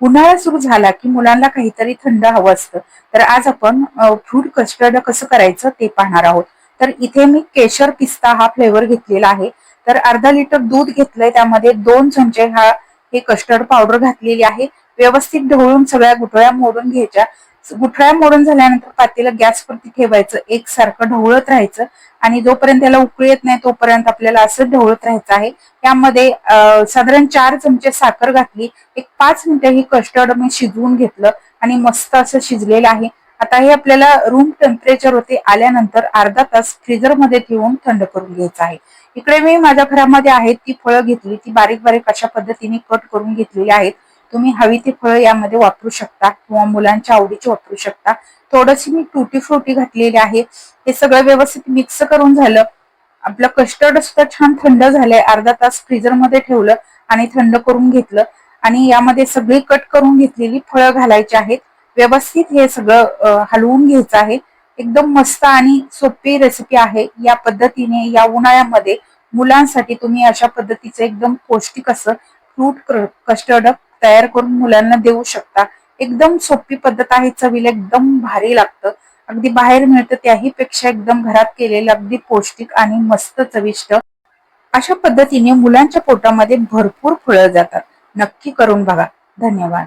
उन्हाळा सुरू झाला की मुलांना काहीतरी थंड हवं असतं. तर आज आपण फ्रूट कस्टर्ड कसं करायचं ते पाहणार आहोत. तर इथे मी केशर पिस्ता हा फ्लेवर घेतलेला आहे. तर अर्धा लिटर दूध घेतलंय, त्यामध्ये 2 चमचे हे कस्टर्ड पावडर घातलेली आहे. व्यवस्थित ढवळून सगळ्या गुठळ्या मोडून घ्यायच्या. गुठळ्या मोडून झाल्यानंतर पातेलं गॅसवरती ठेवायचं, एकसारखं ढवळत राहायचं आणि जोपर्यंत त्याला उकळी येत नाही तोपर्यंत आपल्याला असं ढवळत राहायचं आहे. त्यामध्ये साधारण 4 चमचे साखर घातली. एक 5 मिनिटं ही कस्टर्ड मी शिजवून घेतलं आणि मस्त असं शिजलेलं आहे. आता हे आपल्याला रूम टेम्परेचर होते आल्यानंतर अर्धा तास फ्रीजर मध्ये ठेवून थंड करून घ्यायचं आहे. इकडे मी माझ्या घरामध्ये आहेत ती फळं घेतली, ती बारीक बारीक अशा पद्धतीने कट करून घेतलेली आहेत. तुम्ही हवी ती फळं यामध्ये वापरू शकता किंवा मुलांच्या आवडीची वापरू शकता. थोडीशी मी टुटी फ्रुटी घातलेली आहे. हे सगळं व्यवस्थित मिक्स करून झालं. आपलं कस्टर्ड सुद्धा छान थंड झालंय. अर्धा तास फ्रीजर मध्ये ठेवलं आणि थंड करून घेतलं आणि यामध्ये सगळी कट करून घेतलेली फळं घालायची आहेत. व्यवस्थित हे सगळं हलवून घ्यायचं आहे. एकदम मस्त आणि सोपी रेसिपी आहे. या पद्धतीने या उन्हाळ्यामध्ये मुलांसाठी तुम्ही अशा पद्धतीचं एकदम पौष्टिक असं फ्रूट कस्टर्ड तयार करून मुलांना देऊ शकता. एकदम सोपी पद्धत आहे, चवीला एकदम भारी लागतं. अगदी बाहेर मिळतं त्याही पेक्षा एकदम घरात केलेलं अगदी पौष्टिक आणि मस्त चविष्ट. अशा पद्धतीने मुलांच्या पोटामध्ये भरपूर फळं जातात. नक्की करून बघा. धन्यवाद.